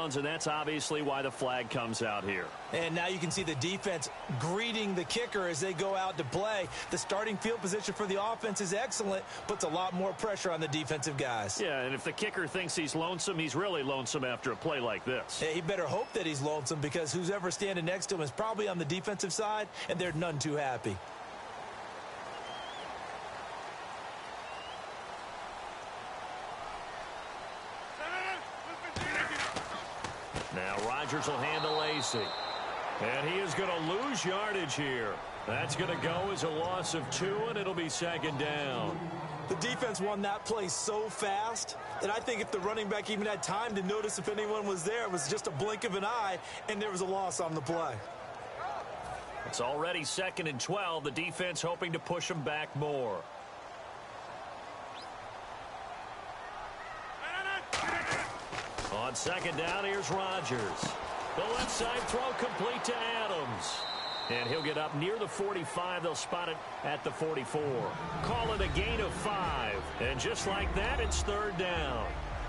downs, and that's obviously why the flag comes out here. And now you can see the defense greeting the kicker as they go out to play. The starting field position for the offense is excellent, puts a lot more pressure on the defensive guys. Yeah, and if the kicker thinks he's lonesome, he's really lonesome after a play like this. Yeah, he better hope that he's lonesome, because who's ever standing next to him is probably on the defensive side, and they're none too happy. Now Rodgers will hand to Lacey. And he is going to lose yardage here. That's going to go as a loss of 2, and it'll be second down. The defense won that play so fast that I think if the running back even had time to notice if anyone was there, it was just a blink of an eye, and there was a loss on the play. It's already 2nd and 12. The defense hoping to push them back more. On second down, here's Rodgers. The left side throw complete to Adams. And he'll get up near the 45. They'll spot it at the 44. Call it a gain of 5. And just like that, it's 3rd down.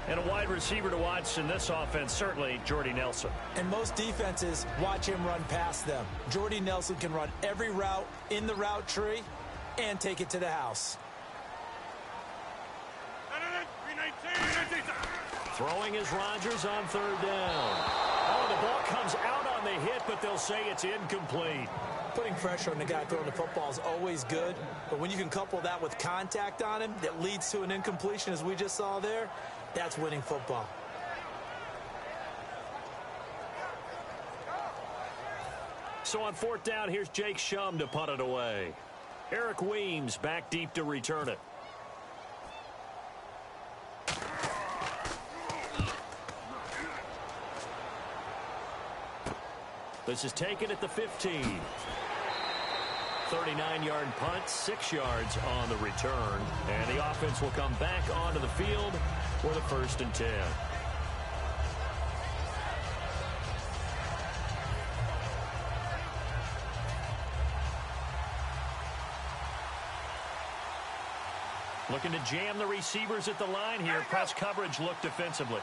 And a wide receiver to watch in this offense, certainly Jordy Nelson. And most defenses watch him run past them. Jordy Nelson can run every route in the route tree and take it to the house. Throwing is Rodgers on 3rd down. Oh, the ball comes out on the hit, but they'll say it's incomplete. Putting pressure on the guy throwing the football is always good, but when you can couple that with contact on him that leads to an incompletion, as we just saw there, that's winning football. So on 4th down, here's Jake Shum to punt it away. Eric Weems back deep to return it. This is taken at the 15. 39-yard punt, 6 yards on the return. And the offense will come back onto the field for the 1st and 10. Looking to jam the receivers at the line here. Press coverage look defensively.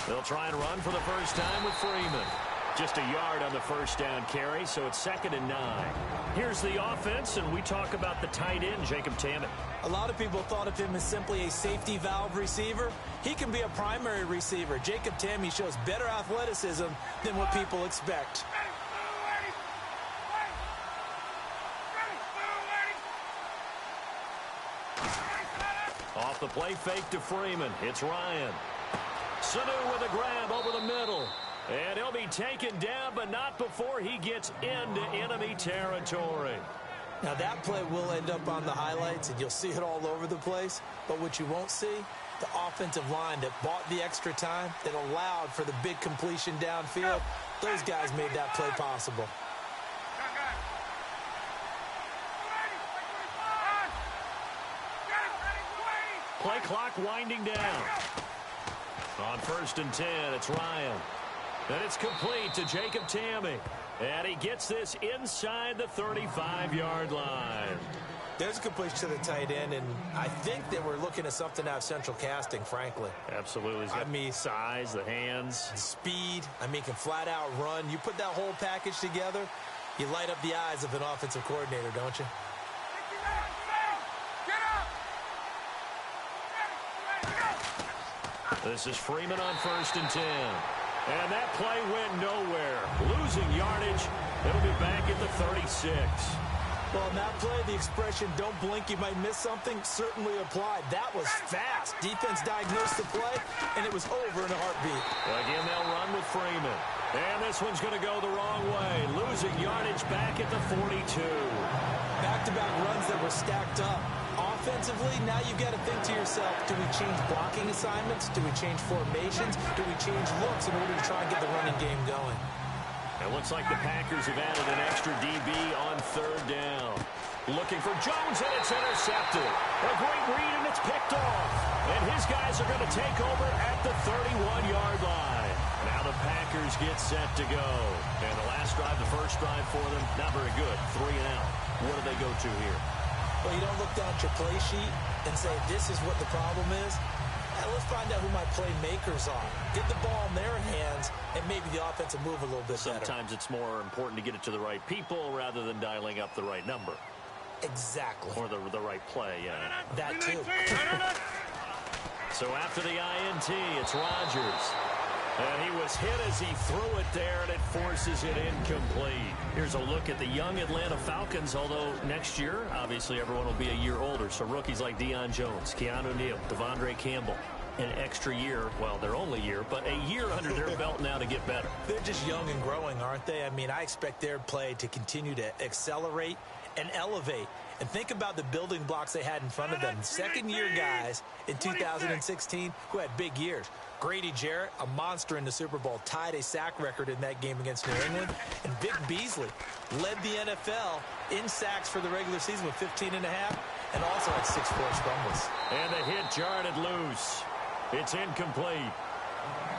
They'll try and run for the first time with Freeman. Just a yard on the 1st down carry, so it's 2nd and 9. Here's the offense, and we talk about the tight end, Jacob Tammett. A lot of people thought of him as simply a safety valve receiver. He can be a primary receiver. Jacob Tammett shows better athleticism than what people expect. Off the play fake to Freeman. It's Ryan. Sanu with a grab over the middle. And he'll be taken down, but not before he gets into enemy territory. Now that play will end up on the highlights, and you'll see it all over the place. But what you won't see, the offensive line that bought the extra time, that allowed for the big completion downfield. Those guys made that play possible. Play clock winding down. On 1st and 10, it's Ryan. And it's complete to Jacob Tammett. And he gets this inside the 35-yard line. There's a completion to the tight end, and I think that we're looking at something out of central casting, frankly. Absolutely. I mean, size, the hands. Speed. I mean, can flat out run. You put that whole package together, you light up the eyes of an offensive coordinator, don't you? This is Freeman on 1st and 10. And that play went nowhere. Losing yardage. It'll be back at the 36. Well, in that play, the expression, don't blink, you might miss something, certainly applied. That was fast. Defense diagnosed the play, and it was over in a heartbeat. Again, they'll run with Freeman. And this one's going to go the wrong way. Losing yardage back at the 42. Back-to-back runs that were stacked up. Offensively, now you've got to think to yourself, do we change blocking assignments? Do we change formations? Do we change looks in order to try and get the running game going? It looks like the Packers have added an extra DB on 3rd down. Looking for Jones, and it's intercepted. A great read, and it's picked off. And his guys are going to take over at the 31-yard line. Now the Packers get set to go. And the last drive, the first drive for them, not very good. 3 and out. What do they go to here? Well, you don't look down at your play sheet and say, this is what the problem is. who my playmakers are. Get the ball in their hands, and maybe the offense will move a little bit better. Sometimes it's more important to get it to the right people rather than dialing up the right number. Exactly. Or the right play, yeah. That too. So after the INT, it's Rodgers. And he was hit as he threw it there, and it forces it incomplete. Here's a look at the young Atlanta Falcons, although next year, obviously, everyone will be a year older. So rookies like Deion Jones, Keanu Neal, Devondre Campbell, an extra year, well, their only year, but a year under their belt now to get better. They're just young and growing, aren't they? I mean, I expect their play to continue to accelerate and elevate. And think about the building blocks they had in front of them. Second-year guys in 2016 who had big years. Grady Jarrett, a monster in the Super Bowl, tied a sack record in that game against New England. And Vic Beasley led the NFL in sacks for the regular season with 15 and a half, and also had 6 forced fumbles. And the hit jarred it loose. It's incomplete.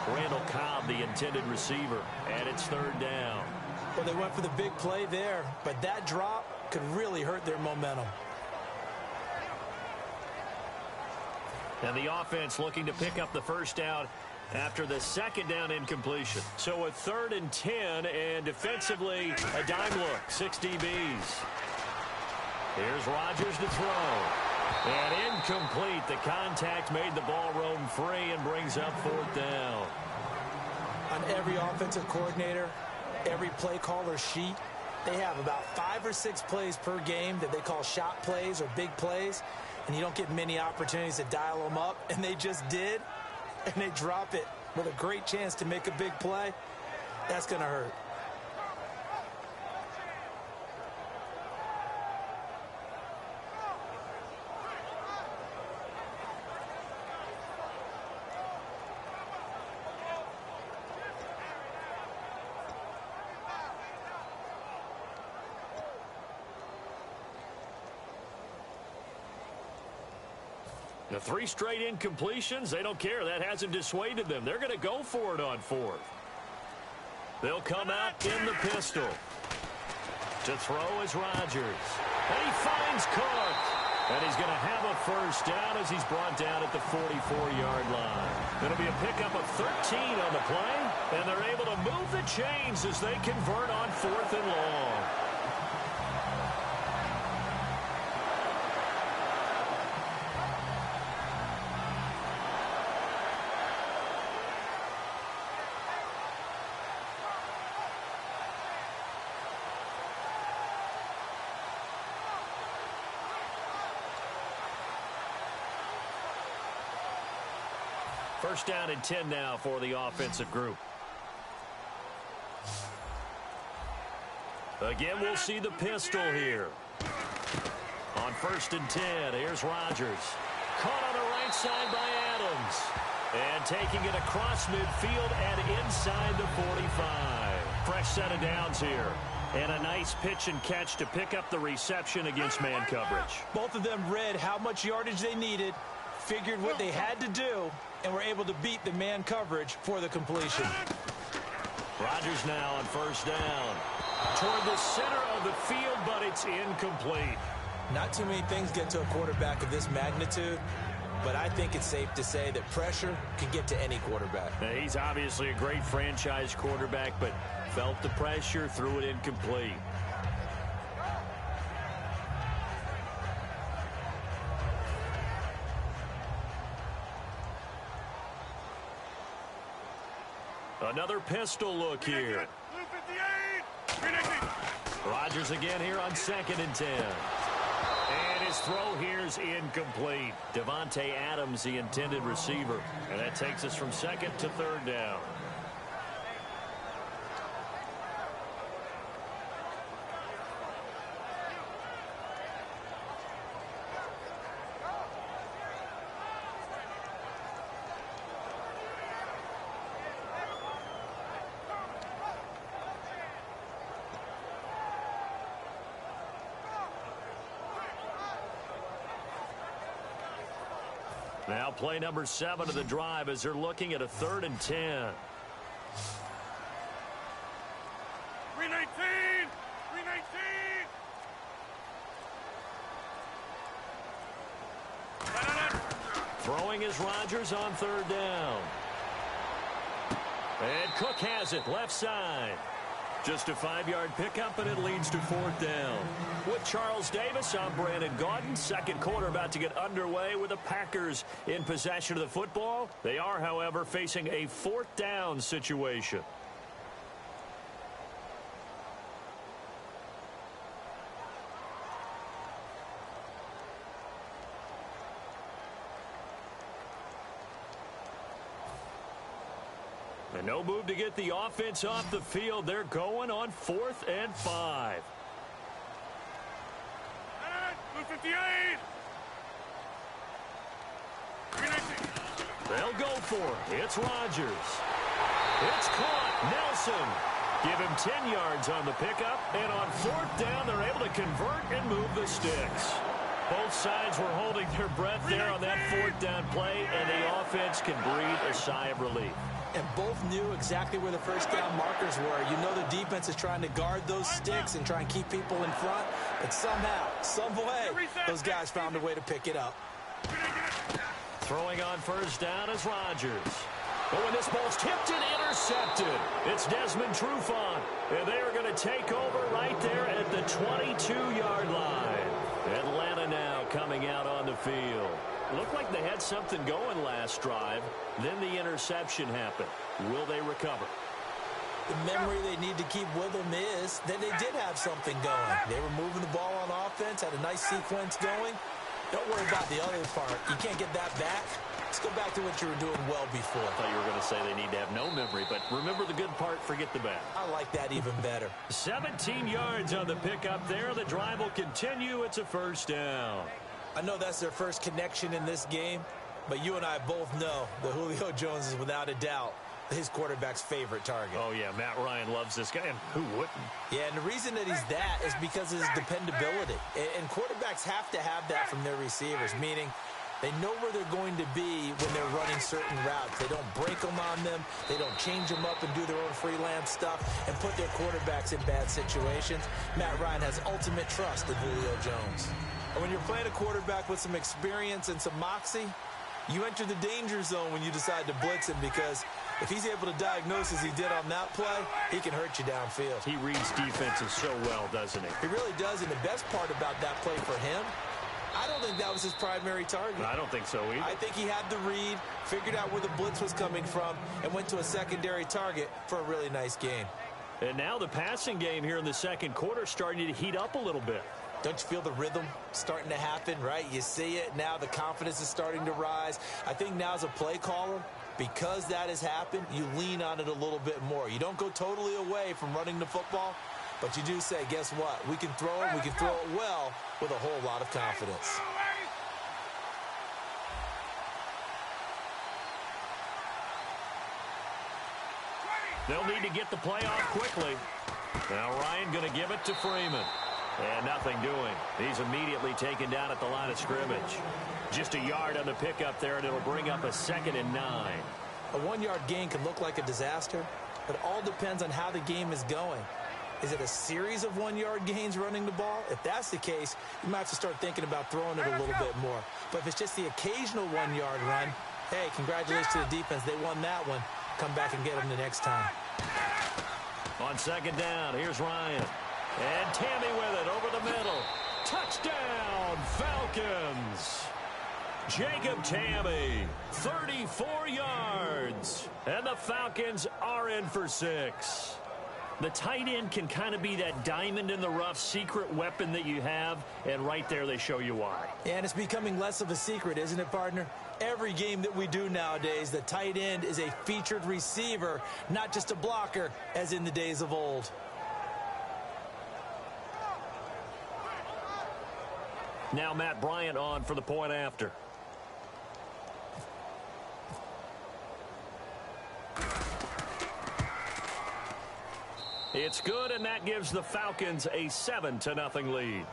Randall Cobb, the intended receiver, and it's third down. Well, they went for the big play there, but that drop could really hurt their momentum. And the offense looking to pick up the first down after the second down incompletion. So a 3rd and 10, and defensively, a dime look, 6 DBs. Here's Rodgers to throw. And incomplete. The contact made the ball roam free and brings up 4th down. On every offensive coordinator, every play caller sheet, they have about 5 or 6 plays per game that they call shot plays or big plays. And you don't get many opportunities to dial them up, and they just did, and they drop it with a great chance to make a big play. That's going to hurt. The 3 straight incompletions, they don't care. That hasn't dissuaded them. They're going to go for it on 4th. They'll come out in the pistol. To throw is Rodgers. And he finds Cook. And he's going to have a first down as he's brought down at the 44-yard line. It'll be a pickup of 13 on the play. And they're able to move the chains as they convert on 4th and long. First down and 10 now for the offensive group. Again, we'll see the pistol here. On 1st and 10, here's Rodgers. Caught on the right side by Adams. And taking it across midfield and inside the 45. Fresh set of downs here. And a nice pitch and catch to pick up the reception against man coverage. Both of them read how much yardage they needed, figured what they had to do, and were able to beat the man coverage for the completion. Rodgers now on 1st down. Toward the center of the field, but it's incomplete. Not too many things get to a quarterback of this magnitude, but I think it's safe to say that pressure can get to any quarterback. Now, he's obviously a great franchise quarterback, but felt the pressure, threw it incomplete. Another pistol look here. Rodgers again here on 2nd and 10. And his throw here is incomplete. Devontae Adams, the intended receiver. And that takes us from 2nd to 3rd down. Now play number 7 of the drive as they're looking at a 3rd and 10. 319! 319! throwing is Rodgers on third down. And Cook has it left side. Just a 5-yard pickup, and it leads to fourth down. With Charles Davis, I'm Brandon Gaudin. Second quarter about to get underway with the Packers in possession of the football. They are, however, facing a fourth down situation. And no move to get the offense off the field. They're going on 4th and 5. They'll go for it. It's Rodgers. It's caught. Nelson. Give him 10 yards on the pickup. And on 4th down, they're able to convert and move the sticks. Both sides were holding their breath there on that 4th down play, and the offense can breathe a sigh of relief. And both knew exactly where the first down markers were. You know the defense is trying to guard those sticks and try and keep people in front. But somehow, some way, those guys found a way to pick it up. Throwing on first down is Rodgers. But when this ball's tipped and intercepted, it's Desmond Trufant. And they are going to take over right there at the 22-yard line. Atlanta now coming out on the field. Looked like they had something going last drive. Then the interception happened. Will they recover? The memory they need to keep with them is that they did have something going. They were moving the ball on offense, had a nice sequence going. Don't worry about the other part. You can't get that back. Let's go back to what you were doing well before. I thought you were going to say they need to have no memory, but remember the good part, forget the bad. I like that even better. 17 yards on the pickup there. The drive will continue. It's a first down. I know that's their first connection in this game, but you and I both know that Julio Jones is without a doubt his quarterback's favorite target. Oh, yeah, Matt Ryan loves this guy, and who wouldn't? Yeah, and the reason that he's that is because of his dependability. And quarterbacks have to have that from their receivers, meaning they know where they're going to be when they're running certain routes. They don't break them on them. They don't change them up and do their own freelance stuff and put their quarterbacks in bad situations. Matt Ryan has ultimate trust in Julio Jones. And when you're playing a quarterback with some experience and some moxie, you enter the danger zone when you decide to blitz him, because if he's able to diagnose as he did on that play, he can hurt you downfield. He reads defenses so well, doesn't he? He really does, and the best part about that play for him, I don't think that was his primary target. I don't think so either. I think he had the read, figured out where the blitz was coming from, and went to a secondary target for a really nice game. And now the passing game here in the second quarter starting to heat up a little bit. Don't you feel the rhythm starting to happen, right? You see it. Now the confidence is starting to rise. I think now as a play caller, because that has happened, you lean on it a little bit more. You don't go totally away from running the football, but you do say, guess what? We can throw it. We can throw it well with a whole lot of confidence. They'll need to get the play off quickly. Now Ryan going to give it to Freeman. And nothing doing. He's immediately taken down at the line of scrimmage. Just a yard on the pickup there, and it'll bring up a 2nd and 9. A 1-yard gain can look like a disaster, but it all depends on how the game is going. Is it a series of 1-yard gains running the ball? If that's the case, you might have to start thinking about throwing it a little bit more. But if it's just the occasional 1-yard run, hey, congratulations to the defense. They won that one. Come back and get them the next time. On 2nd down, here's Ryan. And Tammy with it over the middle. Touchdown, Falcons. Jacob Tammy, 34 yards. And the Falcons are in for 6. The tight end can kind of be that diamond in the rough secret weapon that you have, and right there they show you why. Yeah, and it's becoming less of a secret, isn't it, partner? Every game that we do nowadays, the tight end is a featured receiver, not just a blocker, as in the days of old. Now Matt Bryant on for the point after. It's good, and that gives the Falcons a 7-0 lead.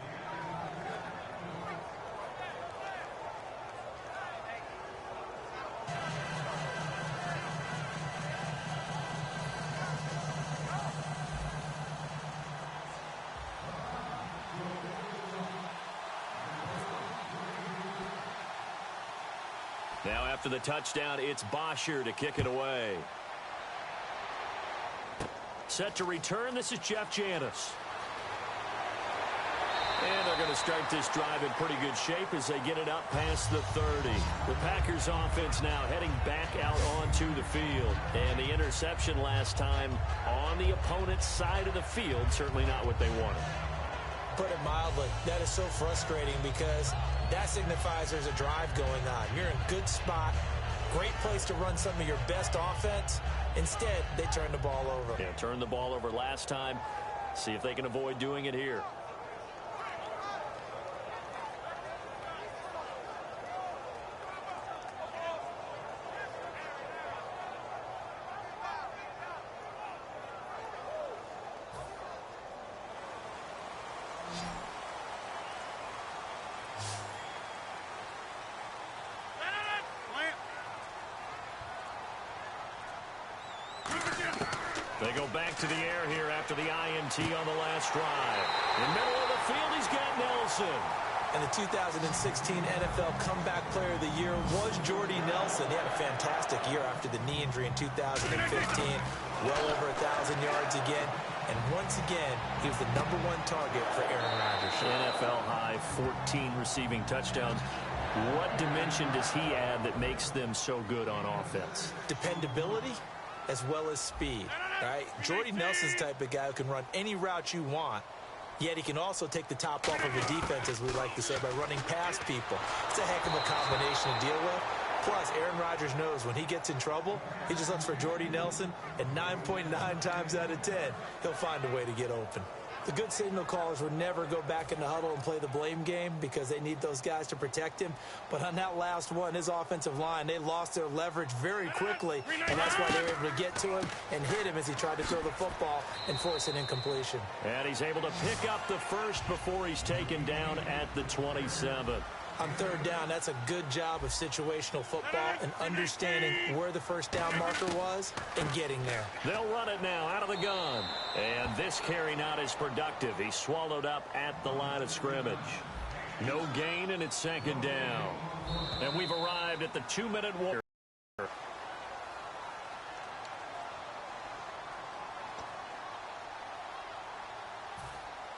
Now after the touchdown, it's Bosher to kick it away. Set to return, this is Jeff Janis. And they're going to start this drive in pretty good shape as they get it up past the 30. The Packers offense now heading back out onto the field. And the interception last time on the opponent's side of the field, certainly not what they wanted. Put it mildly, that is so frustrating because that signifies there's a drive going on. You're in a good spot, great place to run some of your best offense. Instead, they turn the ball over. Yeah, turned the ball over last time. See if they can avoid doing it here. They go back to the air here after the INT on the last drive. In the middle of the field, he's got Nelson. And the 2016 NFL Comeback Player of the Year was Jordy Nelson. He had a fantastic year after the knee injury in 2015. Well over 1,000 yards again. And once again, he was the #1 target for Aaron Rodgers. NFL high 14 receiving touchdowns. What dimension does he add that makes them so good on offense? Dependability as well as speed. Right? Jordy Nelson's the type of guy who can run any route you want, yet he can also take the top off of a defense, as we like to say, by running past people. It's a heck of a combination to deal with. Plus, Aaron Rodgers knows when he gets in trouble, he just looks for Jordy Nelson, and 9.9 times out of 10, he'll find a way to get open. The good signal callers would never go back in the huddle and play the blame game because they need those guys to protect him. But on that last one, his offensive line, they lost their leverage very quickly, and that's why they were able to get to him and hit him as he tried to throw the football and force an incompletion. And he's able to pick up the first before he's taken down at the 27. On third down, that's a good job of situational football and understanding where the first down marker was and getting there. They'll run it now out of the gun. And this carry not as productive. He's swallowed up at the line of scrimmage. No gain, and it's second down. And we've arrived at the 2-minute warning.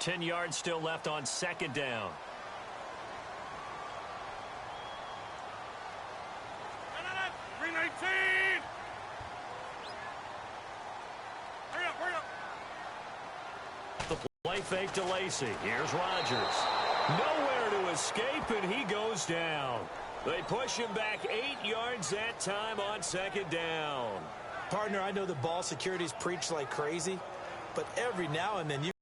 10 yards still left on second down. The play fake to Lacy. Here's Rodgers. Nowhere to escape, and he goes down. They push him back 8 yards that time on second down. Partner, I know the ball security's preached like crazy, but every now and then you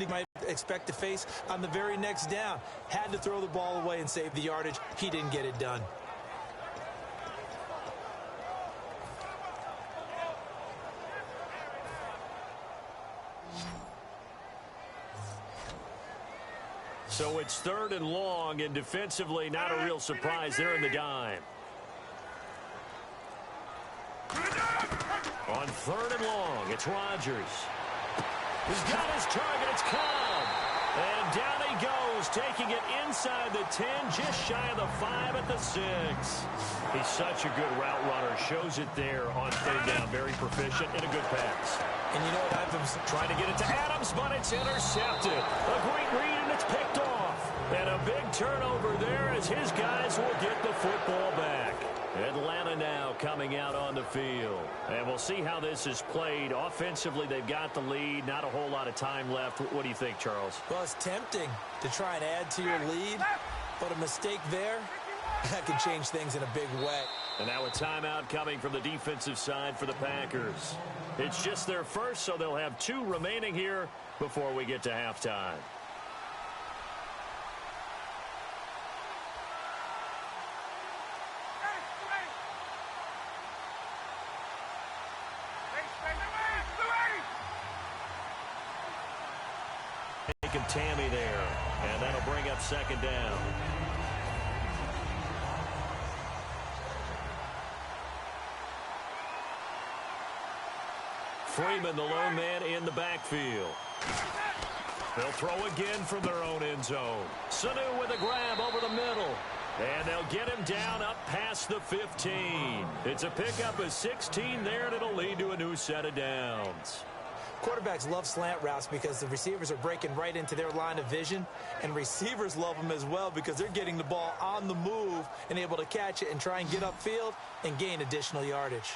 might expect to face on the very next down. Had to throw the ball away and save the yardage. He didn't get it done. So it's third and long, and defensively not a real surprise there in the dime. On third and long, it's Rodgers. He's got his target, it's Cobb. And down he goes, taking it inside the 10, just shy of the 5 at the 6. He's such a good route runner, shows it there on third down. Very proficient and a good pass. And you know what, Adams trying to get it to Adams, but it's intercepted. A great read, and it's picked off. And a big turnover there as his guys will get the football back. Atlanta now coming out on the field. And we'll see how this is played. Offensively, they've got the lead. Not a whole lot of time left. What do you think, Charles? Well, it's tempting to try and add to your lead, but a mistake there, that can change things in a big way. And now a timeout coming from the defensive side for the Packers. It's just their first, so they'll have 2 remaining here before we get to halftime. Taking Tammy there, and that'll bring up second down. Freeman, the lone man in the backfield. They'll throw again from their own end zone. Sanu with a grab over the middle. And they'll get him down up past the 15. It's a pickup of 16 there, and it'll lead to a new set of downs. Quarterbacks love slant routes because the receivers are breaking right into their line of vision, and receivers love them as well because they're getting the ball on the move and able to catch it and try and get upfield and gain additional yardage.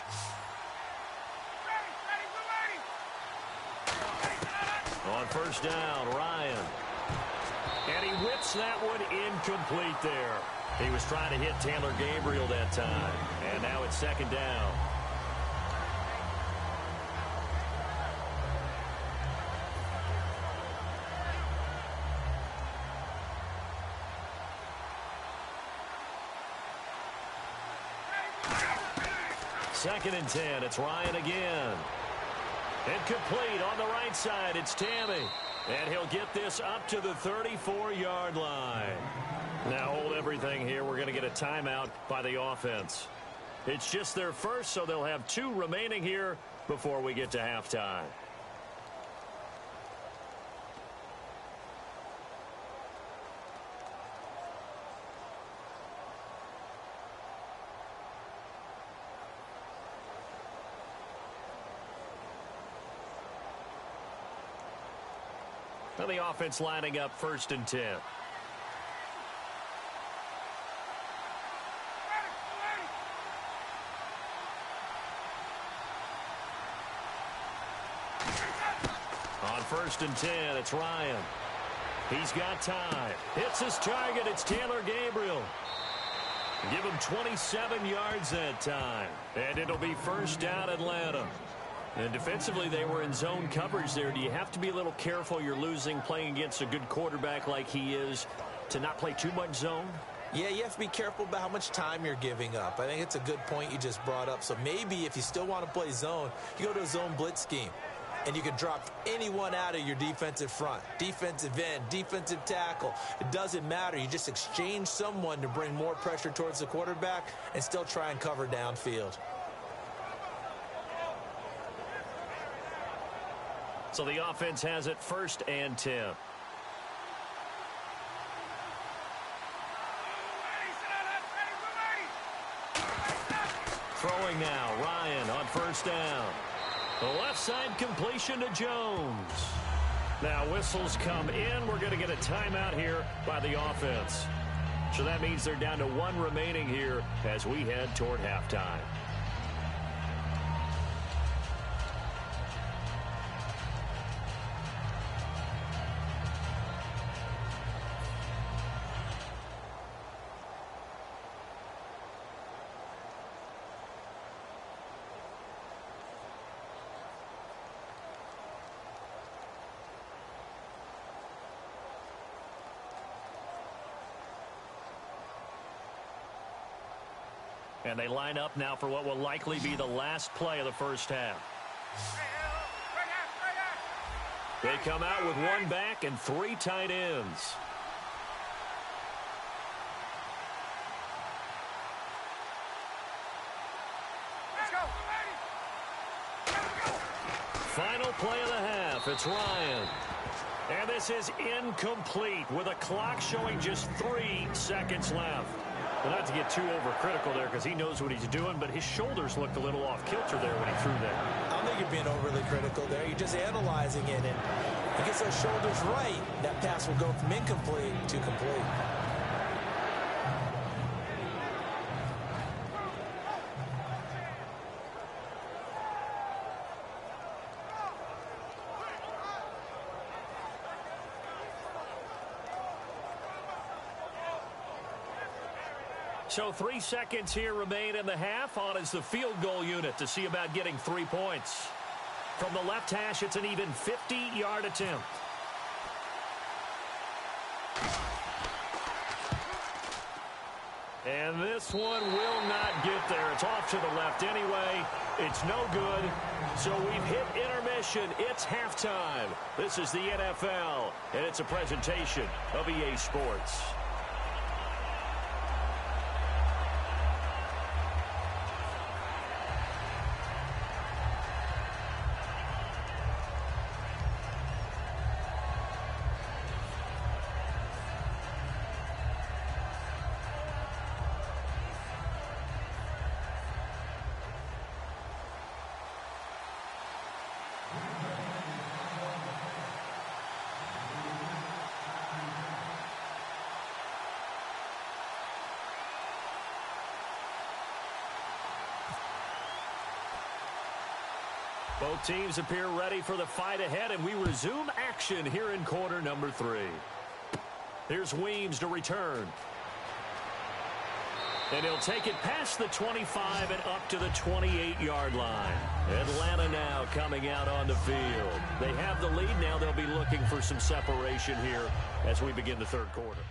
On first down, Ryan. And he whips that one incomplete there. He was trying to hit Taylor Gabriel that time. And now it's second down. Second and 10. It's Ryan again. Incomplete on the right side. It's Tammy. And he'll get this up to the 34-yard line. Now hold everything here. We're going to get a timeout by the offense. It's just their first, so they'll have 2 remaining here before we get to halftime. Now the offense lining up first and 10. On first and 10, it's Ryan. He's got time. Hits his target. It's Taylor Gabriel. Give him 27 yards that time. And it'll be first down Atlanta. And defensively, they were in zone coverage there. Do you have to be a little careful? You're losing playing against a good quarterback like he is to not play too much zone? Yeah, you have to be careful about how much time you're giving up. I think it's a good point you just brought up. So maybe if you still want to play zone, you go to a zone blitz scheme. And you can drop anyone out of your defensive front, defensive end, defensive tackle. It doesn't matter. You just exchange someone to bring more pressure towards the quarterback and still try and cover downfield. So the offense has it first and 10. Throwing now, Ryan on first down. The left side completion to Jones. Now whistles come in. We're going to get a timeout here by the offense. So that means they're down to 1 remaining here as we head toward halftime. And they line up now for what will likely be the last play of the first half. They come out with 1 back and 3 tight ends. Final play of the half. It's Ryan. And this is incomplete with a clock showing just 3 seconds left. Well, not to get too overcritical there because he knows what he's doing, but his shoulders looked a little off kilter there when he threw that. I don't think you're being overly critical there. You're just analyzing it, and he gets those shoulders right. That pass will go from incomplete to complete. So 3 seconds here remain in the half. On is the field goal unit to see about getting 3 points. From the left hash, it's an even 50-yard attempt. And this one will not get there. It's off to the left anyway. It's no good. So we've hit intermission. It's halftime. This is the NFL, and it's a presentation of EA Sports. Both teams appear ready for the fight ahead, and we resume action here in quarter number 3. Here's Weems to return. And he'll take it past the 25 and up to the 28-yard line. Atlanta now coming out on the field. They have the lead now. They'll be looking for some separation here as we begin the third quarter.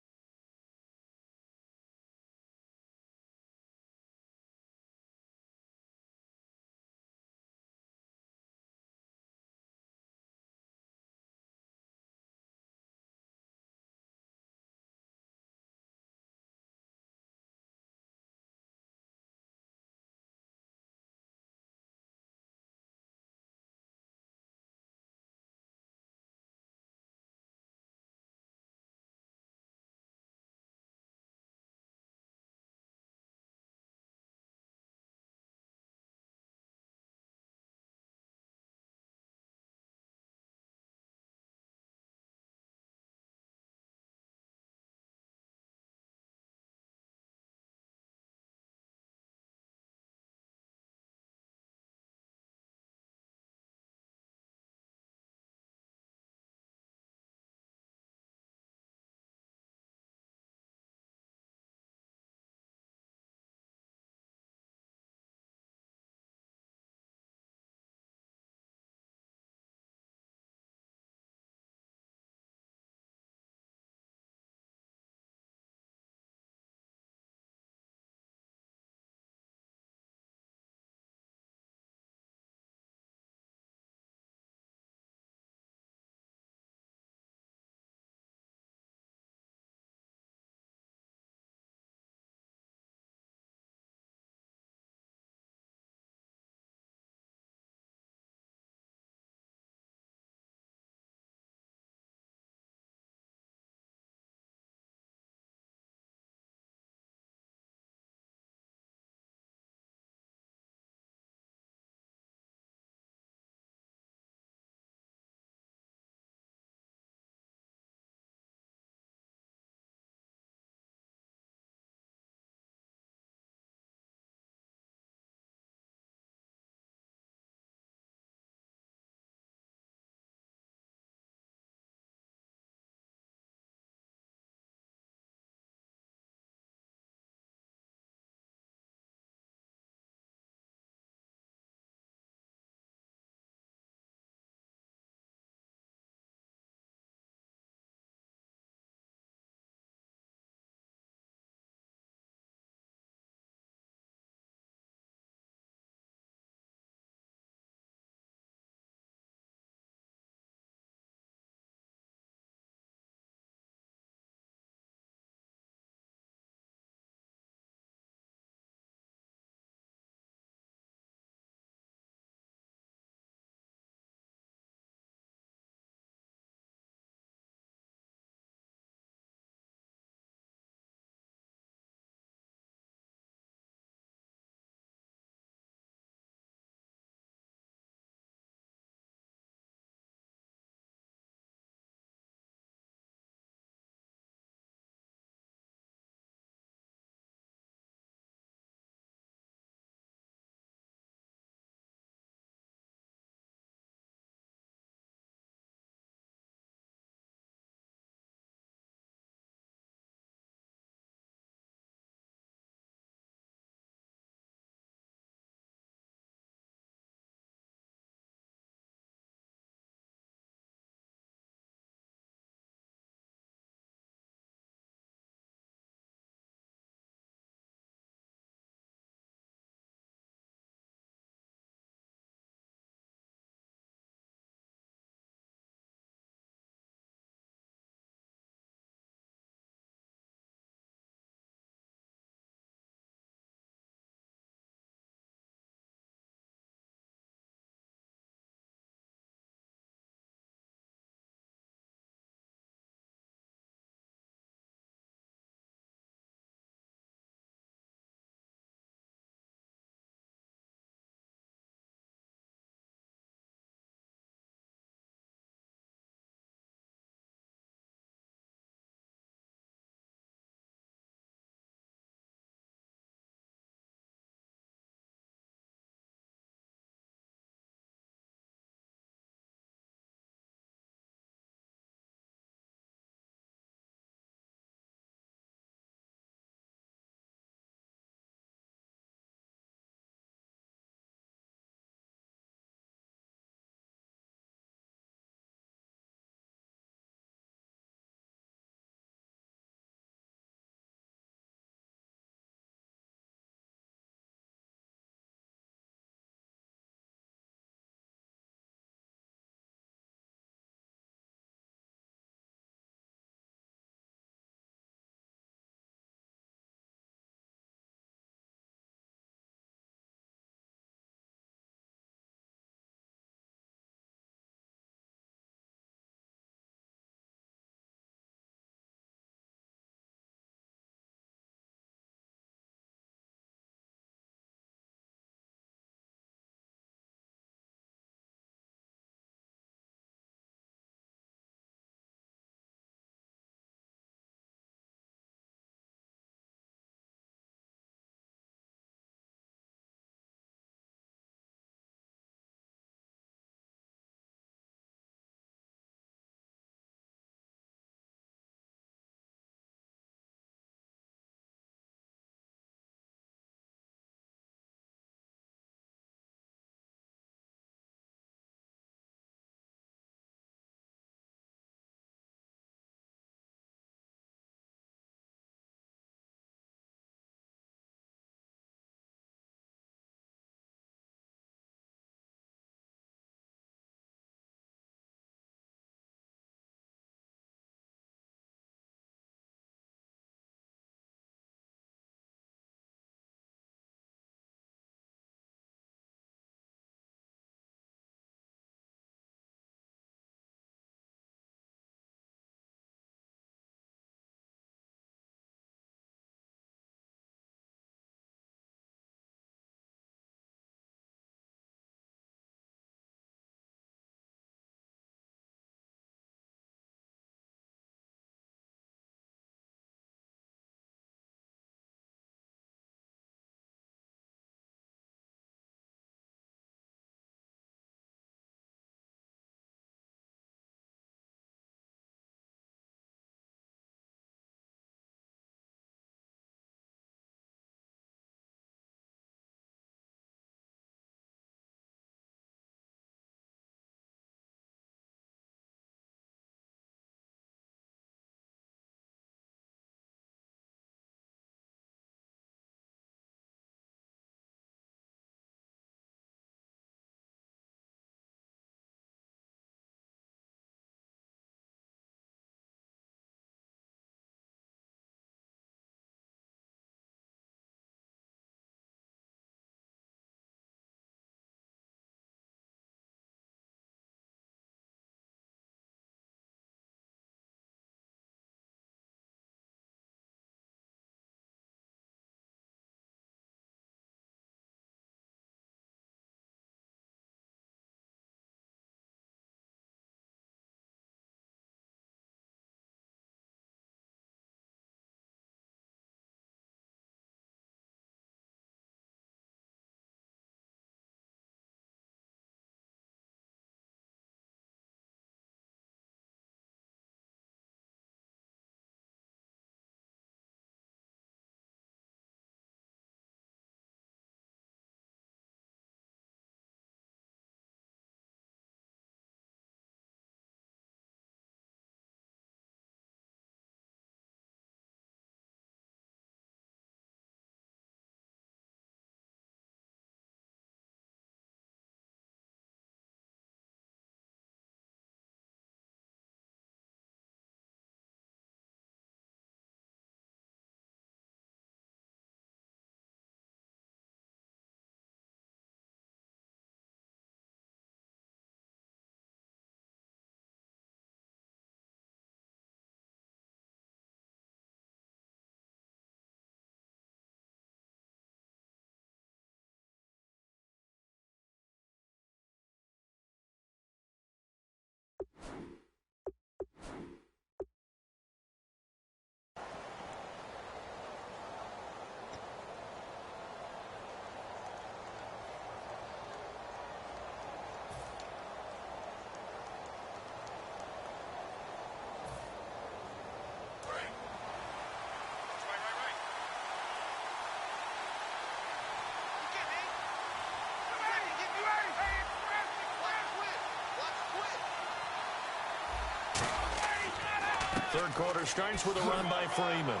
Third quarter starts with a run by Freeman.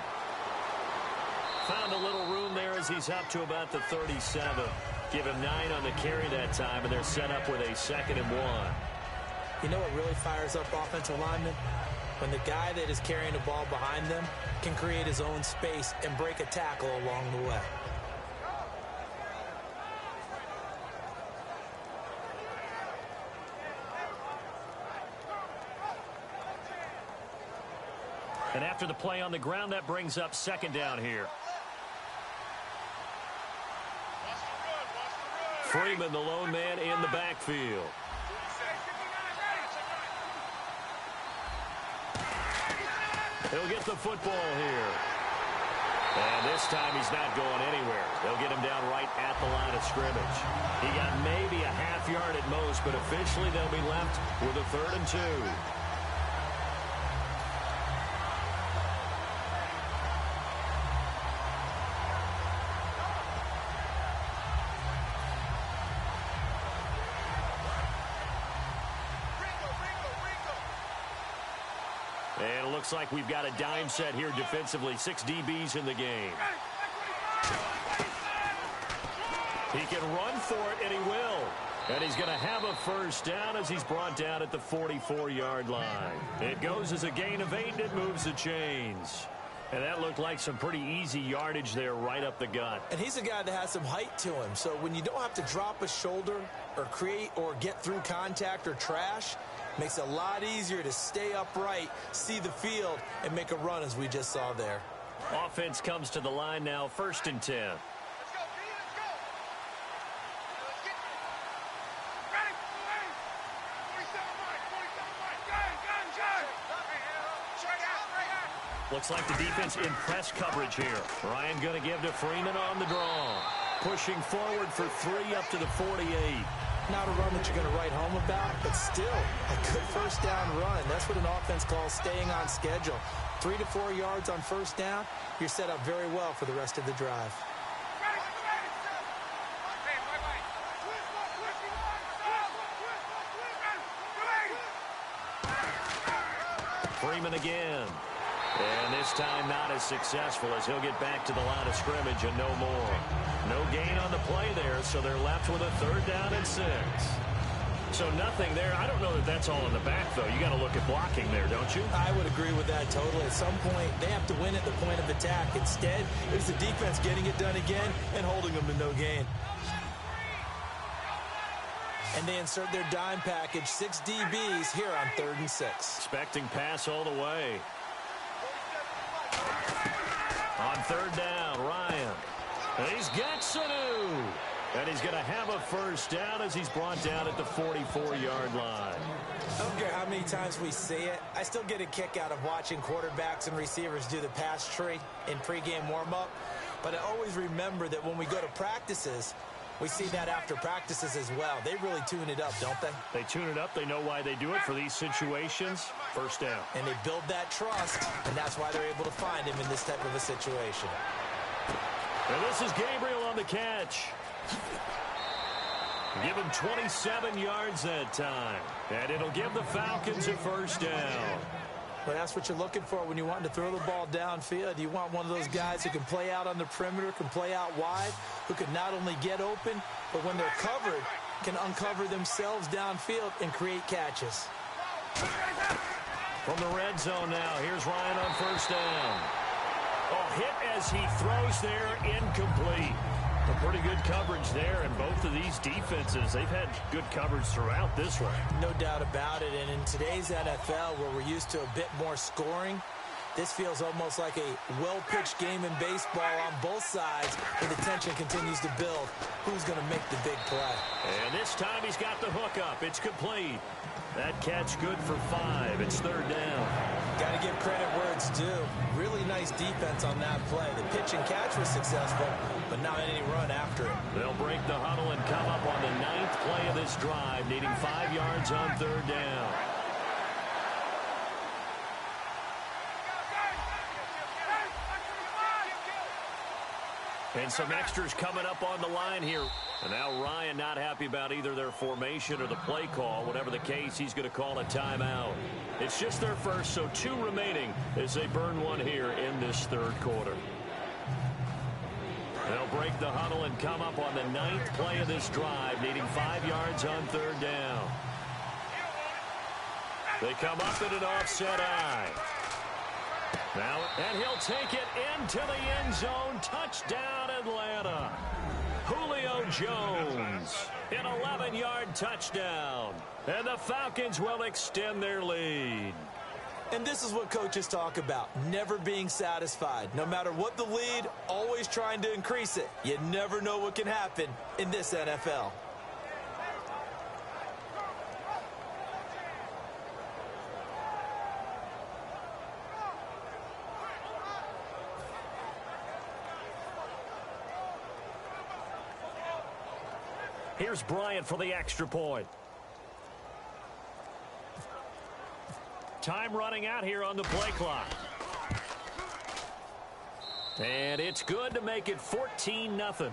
Found a little room there as he's up to about the 37. Give him 9 on the carry that time, and they're set up with a 2nd and 1. You know what really fires up offensive linemen? When the guy that is carrying the ball behind them can create his own space and break a tackle along the way. And after the play on the ground, that brings up 2nd down here. Freeman, the lone man in the backfield. He'll get the football here. And this time he's not going anywhere. They'll get him down right at the line of scrimmage. He got maybe a half yard at most, but officially they'll be left with a 3rd and 2. And it looks like we've got a dime set here defensively. 6 DBs in the game. He can run for it, and he will. And he's going to have a 1st down as he's brought down at the 44-yard line. It goes as a gain of 8, and it moves the chains. And that looked like some pretty easy yardage there right up the gut. And he's a guy that has some height to him. So when you don't have to drop a shoulder or create or get through contact or trash, makes it a lot easier to stay upright, see the field, and make a run as we just saw there. Offense comes to the line now, 1st and 10. Looks like the defense in press coverage here. Ryan going to give to Freeman on the draw. Pushing forward for 3 up to the 48. Not a run that you're going to write home about, but still a good 1st down run. That's what an offense calls staying on schedule. 3 to 4 yards on 1st down, you're set up very well for the rest of the drive. Freeman again. And this time not as successful as he'll get back to the line of scrimmage and no more. No gain on the play there, so they're left with a 3rd down and 6. So nothing there. I don't know that that's all in the back, though. You got to look at blocking there, don't you? I would agree with that totally. At some point, they have to win at the point of attack. Instead, it's the defense getting it done again and holding them to no gain. And they insert their dime package, 6 DBs here on 3rd and 6. Expecting pass all the way. On 3rd down, Ryan. And he's got Sanu. And he's going to have a 1st down as he's brought down at the 44-yard line. I don't care how many times we see it. I still get a kick out of watching quarterbacks and receivers do the pass tree in pregame warm-up. But I always remember that when we go to practices, we see that after practices as well. They really tune it up, don't they? They tune it up. They know why they do it for these situations. 1st down. And they build that trust, and that's why they're able to find him in this type of a situation. And this is Gabriel on the catch. Give him 27 yards that time. And it'll give the Falcons a 1st down. Well, that's what you're looking for when you want to throw the ball downfield. You want one of those guys who can play out on the perimeter, can play out wide, who can not only get open, but when they're covered, can uncover themselves downfield and create catches. From the red zone now, here's Ryan on 1st down. Oh, hit as he throws there, incomplete. A pretty good coverage there, and both of these defenses, they've had good coverage throughout this one. No doubt about it, and in today's NFL, where we're used to a bit more scoring, this feels almost like a well-pitched game in baseball on both sides, where the tension continues to build. Who's going to make the big play? And this time he's got the hook up. It's complete. That catch good for 5. It's 3rd down. Got to give credit where it's due. Really nice defense on that play. The pitch and catch was successful, but not any run after it. They'll break the huddle and come up on the 9th play of this drive, needing 5 yards on 3rd down. And some extras coming up on the line here. And now Ryan not happy about either their formation or the play call. Whatever the case, he's going to call a timeout. It's just their first, so 2 remaining as they burn one here in this third quarter. They'll break the huddle and come up on the 9th play of this drive, needing 5 yards on third down. They come up in an offset eye. Now, and he'll take it into the end zone. Touchdown, Atlanta. Julio Jones, an 11-yard touchdown. And the Falcons will extend their lead. And this is what coaches talk about, never being satisfied. No matter what the lead, always trying to increase it. You never know what can happen in this NFL. Here's Bryant for the extra point. Time running out here on the play clock. And it's good to make it 14-0.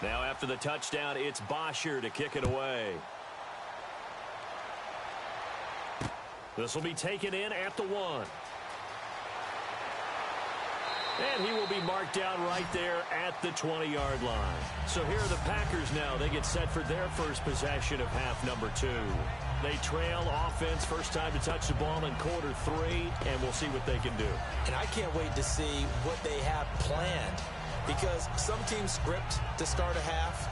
Now after the touchdown, it's Bosher to kick it away. This will be taken in at the 1. And he will be marked down right there at the 20-yard line. So here are the Packers now. They get set for their first possession of half number 2. They trail offense, first time to touch the ball in quarter 3, and we'll see what they can do. And I can't wait to see what they have planned, because some teams script to start a half.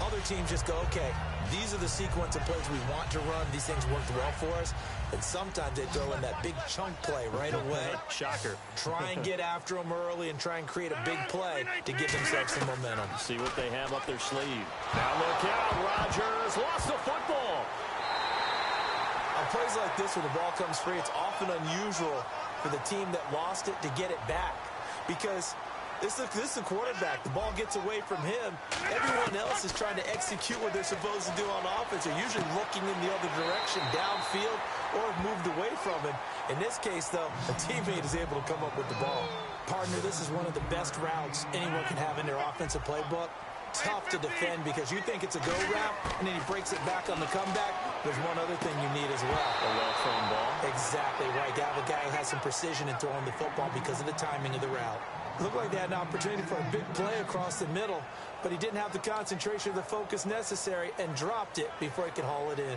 Other teams just go, okay, these are the sequence of plays we want to run. These things worked well for us. And sometimes they throw in that big chunk play right away. Shocker. Try and get after them early and try and create a big play to give themselves some momentum. See what they have up their sleeve. Now look out, Rodgers lost the football. On plays like this where the ball comes free, it's often unusual for the team that lost it to get it back, because this is a quarterback. The ball gets away from him. Everyone else is trying to execute what they're supposed to do on offense. They're usually looking in the other direction, downfield, or have moved away from him. In this case, though, a teammate is able to come up with the ball. Partner, this is one of the best routes anyone can have in their offensive playbook. Tough to defend because you think it's a go route, and then he breaks it back on the comeback. There's one other thing you need as well. A well-thrown ball. Exactly right. You have a guy who has some precision in throwing the football because of the timing of the route. Looked like they had an opportunity for a big play across the middle, but he didn't have the concentration or the focus necessary and dropped it before he could haul it in.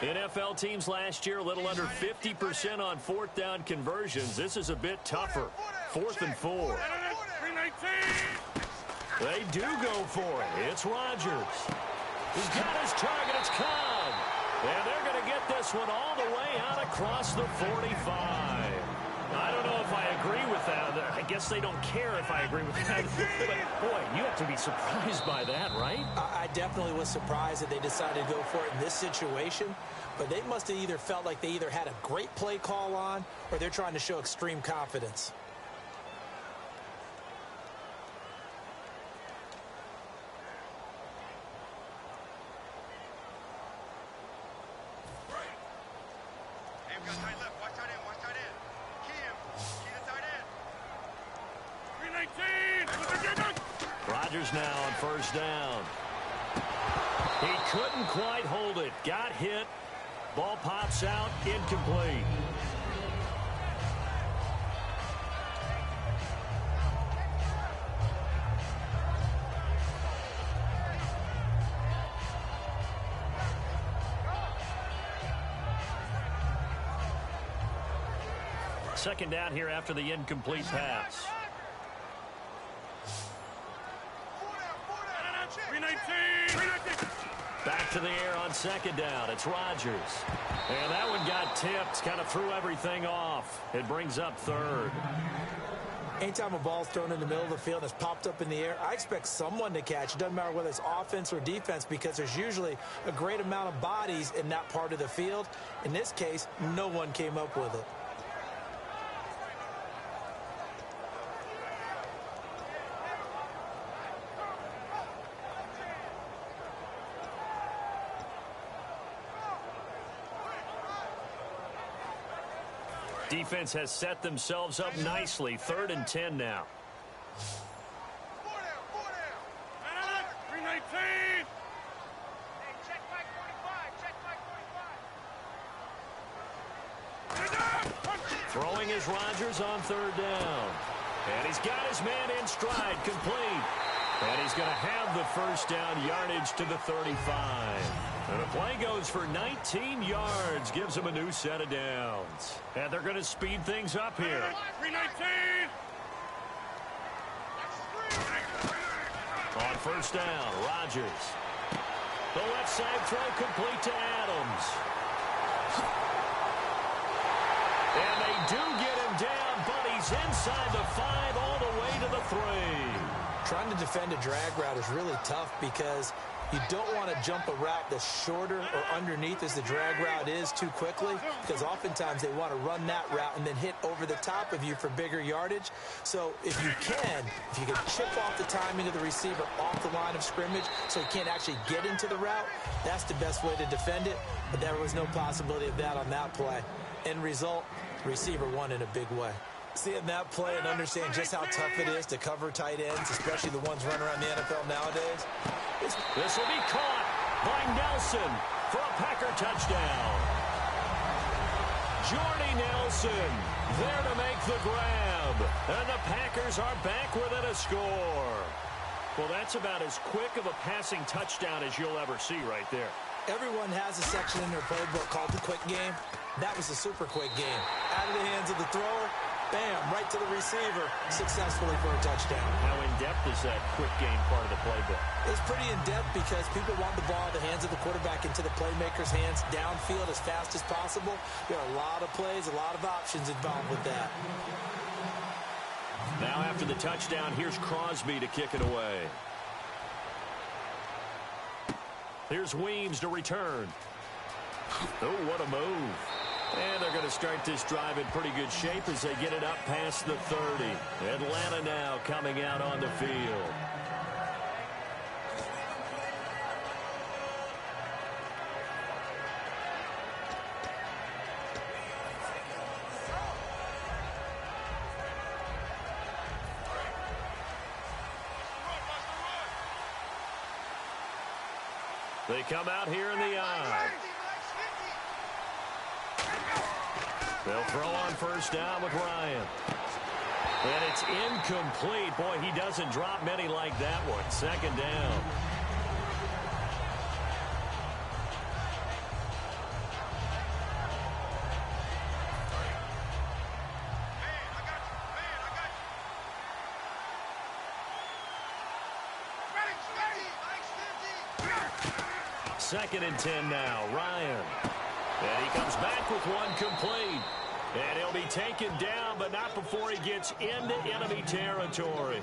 NFL teams last year a little under 50% on fourth down conversions. This is a bit tougher. 4th and 4. They do go for it. It's Rodgers. He's got his target. It's Cobb. And they're going to get this one all the way out across the 45. I don't know if I agree with that. I guess they don't care if I agree with that. But, boy, you have to be surprised by that, right? I definitely was surprised that they decided to go for it in this situation. But they must have either felt like they either had a great play call on or they're trying to show extreme confidence. Rodgers now on first down. He couldn't quite hold it. Got hit. Ball pops out. Incomplete. Second down here after the incomplete pass. 319. Back to the air on second down. It's Rodgers. And that one got tipped. Kind of threw everything off. It brings up third. Anytime a ball's thrown in the middle of the field and it's popped up in the air, I expect someone to catch. It doesn't matter whether it's offense or defense because there's usually a great amount of bodies in that part of the field. In this case, no one came up with it. Defense has set themselves up nicely. 3rd and 10 now. 319. Throwing is Rodgers on 3rd down. And he's got his man in stride, complete. And he's going to have the first down, yardage to the 35. And the play goes for 19 yards, gives them a new set of downs. And they're going to speed things up here. 319. On first down, Rodgers. The left side throw complete to Adams. And they do get him down, but he's inside the 5 all the way to the 3. Trying to defend a drag route is really tough because you don't want to jump a route that's shorter or underneath as the drag route is too quickly, because oftentimes they want to run that route and then hit over the top of you for bigger yardage. So if you can chip off the timing of the receiver off the line of scrimmage so he can't actually get into the route, that's the best way to defend it. But there was no possibility of that on that play. End result, receiver won in a big way. Seeing that play and understand just how tough it is to cover tight ends, especially the ones running around the NFL nowadays. This will be caught by Nelson for a Packer touchdown. Jordy Nelson there to make the grab. And the Packers are back within a score. Well, that's about as quick of a passing touchdown as you'll ever see right there. Everyone has a section in their playbook called the quick game. That was a super quick game. Out of the hands of the thrower, bam, right to the receiver, successfully for a touchdown. How in-depth is that quick game part of the playbook? It's pretty in-depth because people want the ball in the hands of the quarterback into the playmaker's hands downfield as fast as possible. There are a lot of plays, a lot of options involved with that. Now after the touchdown, here's Crosby to kick it away. Here's Weems to return. Oh, what a move. And they're going to start this drive in pretty good shape as they get it up past the 30. Atlanta now coming out on the field. They come out here in the eye. They'll throw on first down with Ryan. And it's incomplete. Boy, he doesn't drop many like that one. Second down. Second and 10 now. Ryan. And he comes back with one complete. And he'll be taken down, but not before he gets into enemy territory.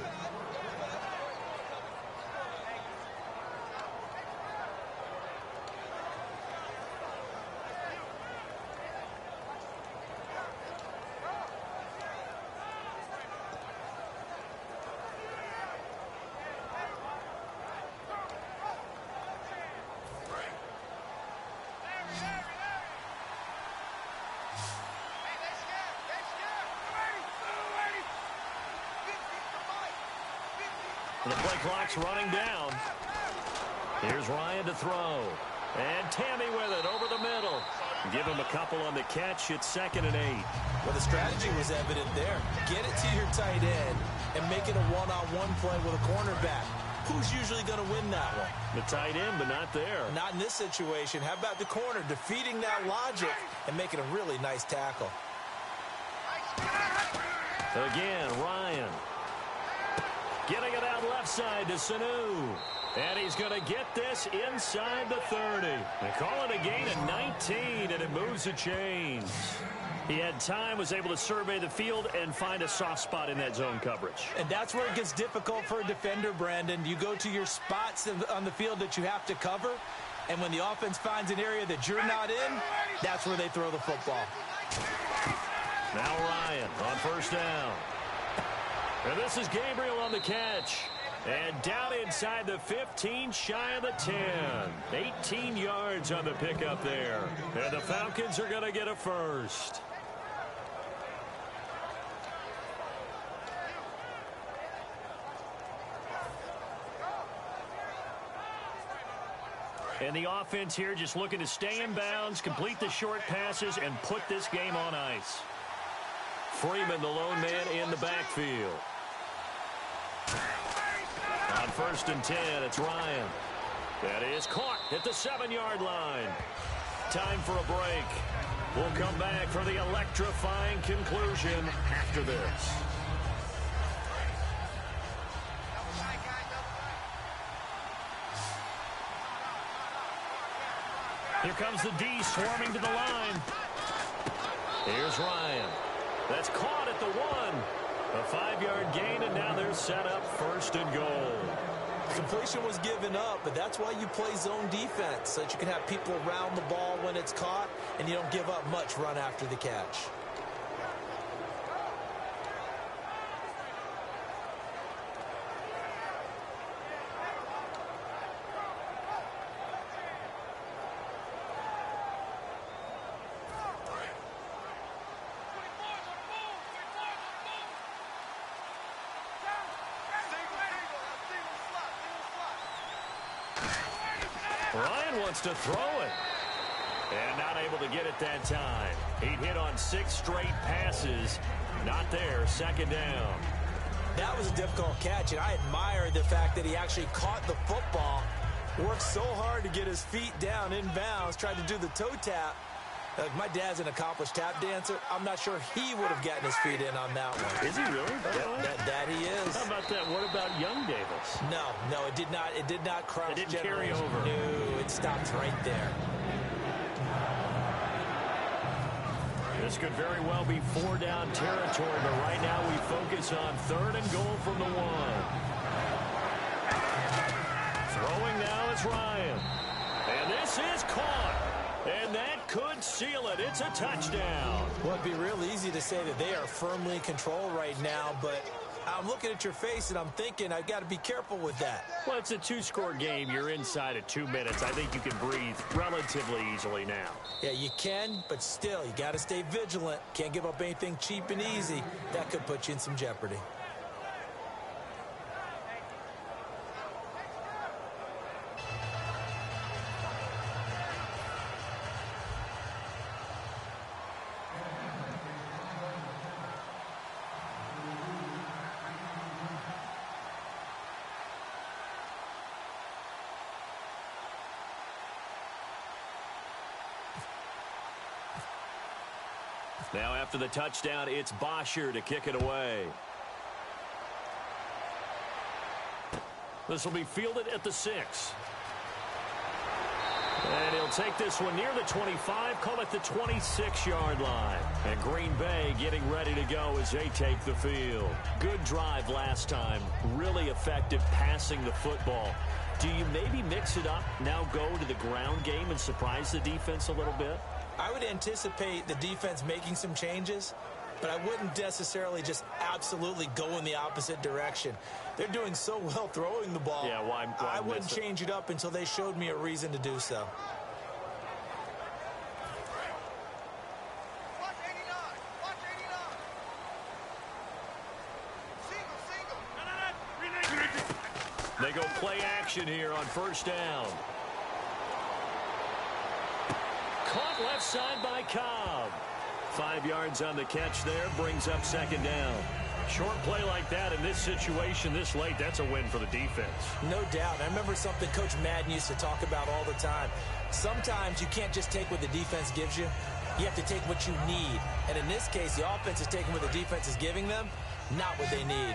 The play clock's running down. Here's Ryan to throw. And Tammy with it over the middle. Give him a couple on the catch. It's 2nd and 8. Well, the strategy was evident there. Get it to your tight end and make it a one-on-one play with a cornerback. Who's usually going to win that one? The tight end, but not there. Not in this situation. How about the corner defeating that logic and making a really nice tackle? Again, Ryan. Getting it out left side to Sanu. And he's going to get this inside the 30. They call it a gain of 19, and it moves the chains. He had time, was able to survey the field and find a soft spot in that zone coverage. And that's where it gets difficult for a defender, Brandon. You go to your spots on the field that you have to cover, and when the offense finds an area that you're not in, that's where they throw the football. Now Ryan on first down. And this is Gabriel on the catch. And down inside the 15, shy of the 10. 18 yards on the pickup there. And the Falcons are going to get a first. And the offense here just looking to stay in bounds, complete the short passes, and put this game on ice. Freeman, the lone man in the backfield. On first and 10, it's Ryan. That is caught at the 7-yard line. Time for a break. We'll come back for the electrifying conclusion after this. Here comes the D swarming to the line. Here's Ryan. That's caught at the 1. A 5-yard gain, and now they're set up first and goal. Completion was given up, but that's why you play zone defense, so that you can have people around the ball when it's caught, and you don't give up much run after the catch. Ryan wants to throw it. And not able to get it that time. He'd hit on 6 straight passes. Not there. Second down. That was a difficult catch, and I admire the fact that he actually caught the football, worked so hard to get his feet down in bounds, tried to do the toe tap. My dad's an accomplished tap dancer. I'm not sure he would have gotten his feet in on that one. Is he really? That he is. How about that? What about Young Davis? No, it did not. It did not cross. It didn't carry over. No, it stopped right there. This could very well be 4-down territory, but right now we focus on 3rd and goal from the 1. Throwing now is Ryan. And this is caught. And that could seal it. It's a touchdown. Well, it'd be real easy to say that they are firmly in control right now, but I'm looking at your face and I'm thinking I've got to be careful with that. Well, it's a 2-score game. You're inside of 2 minutes. I think you can breathe relatively easily now. Yeah, you can, but still, you got to stay vigilant. Can't give up anything cheap and easy. That could put you in some jeopardy. Now after the touchdown, it's Bosher to kick it away. This will be fielded at the 6. And he'll take this one near the 25, call it the 26-yard line. And Green Bay getting ready to go as they take the field. Good drive last time. Really effective passing the football. Do you maybe mix it up, now go to the ground game and surprise the defense a little bit? I would anticipate the defense making some changes, but I wouldn't necessarily just absolutely go in the opposite direction. They're doing so well throwing the ball. Yeah, why I wouldn't change it up until they showed me a reason to do so. Watch 89. Watch 89. Single. They go play action here on first down. Caught left side by Cobb. 5 yards on the catch there, brings up second down. Short play like that in this situation this late, that's a win for the defense. No doubt. I remember something Coach Madden used to talk about all the time. Sometimes you can't just take what the defense gives you. You have to take what you need. And in this case, the offense is taking what the defense is giving them, not what they need.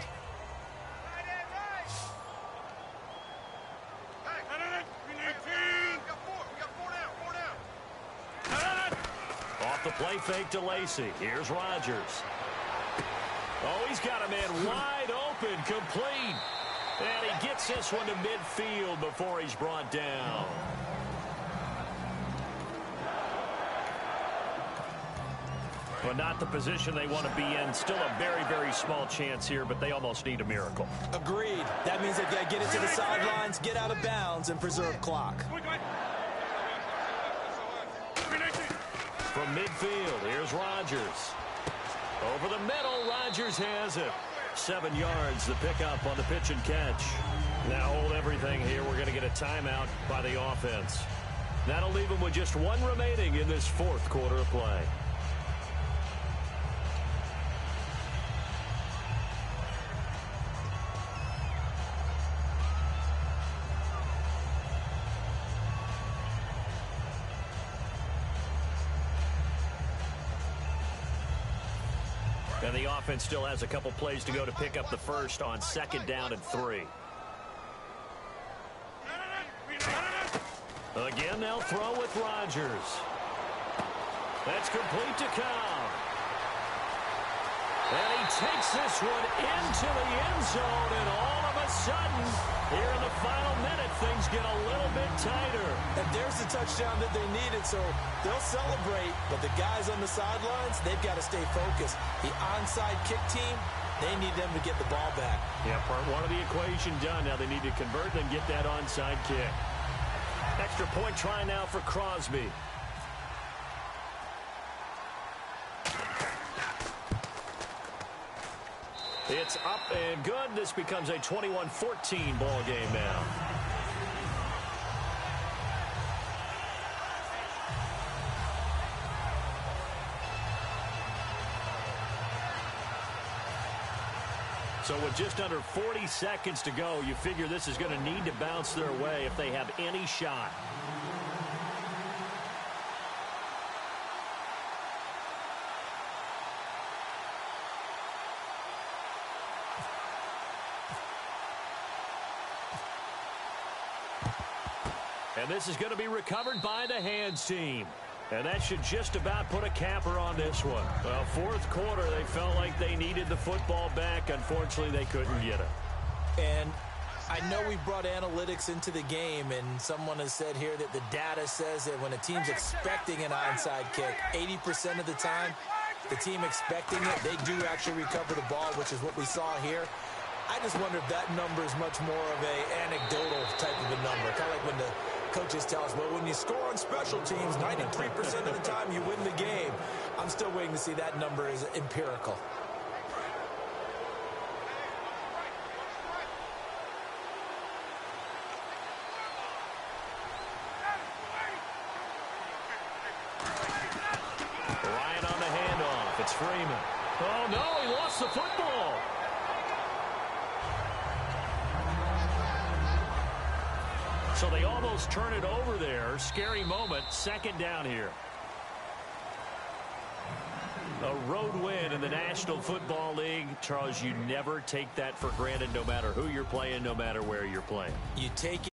Off the play fake to Lacey. Here's Rodgers. Oh, he's got a man wide open, complete. And he gets this one to midfield before he's brought down. But not the position they want to be in. Still a very, very small chance here, but they almost need a miracle. Agreed. That means they've got to get it to the sidelines, get out of bounds, and preserve clock. From midfield, here's Rodgers. Over the middle, Rodgers has it. 7 yards, the pickup on the pitch and catch. Now hold everything here. We're going to get a timeout by the offense. That'll leave them with just one remaining in this fourth quarter of play. And the offense still has a couple plays to go to pick up the first on 2nd down and 3. Again, they'll throw with Rodgers. That's complete to Cobb. And he takes this one into the end zone, and all of a sudden, here in the final minute, things get a little bit tighter. And there's the touchdown that they needed, so they'll celebrate. But the guys on the sidelines, they've got to stay focused. The onside kick team, they need them to get the ball back. Yeah, part one of the equation done. Now they need to convert and get that onside kick. Extra point try now for Crosby. It's up and good. This becomes a 21-14 ball game now. So with just under 40 seconds to go, you figure this is going to need to bounce their way if they have any shot. And this is going to be recovered by the hands team. And that should just about put a capper on this one. Well, fourth quarter, they felt like they needed the football back. Unfortunately, they couldn't get it. And I know we brought analytics into the game, and someone has said here that the data says that when a team's expecting an onside kick, 80% of the time, the team expecting it, they do actually recover the ball, which is what we saw here. I just wonder if that number is much more of an anecdotal type of a number. Kind of like when the coaches tell us, well, when you score on special teams, 93% of the time you win the game. I'm still waiting to see that number is empirical. Ryan on the handoff. It's Freeman. Oh, no, he lost the football. So they almost turn it over there. Scary moment. 2nd down here. A road win in the National Football League. Charles, you never take that for granted no matter who you're playing, no matter where you're playing. You take it.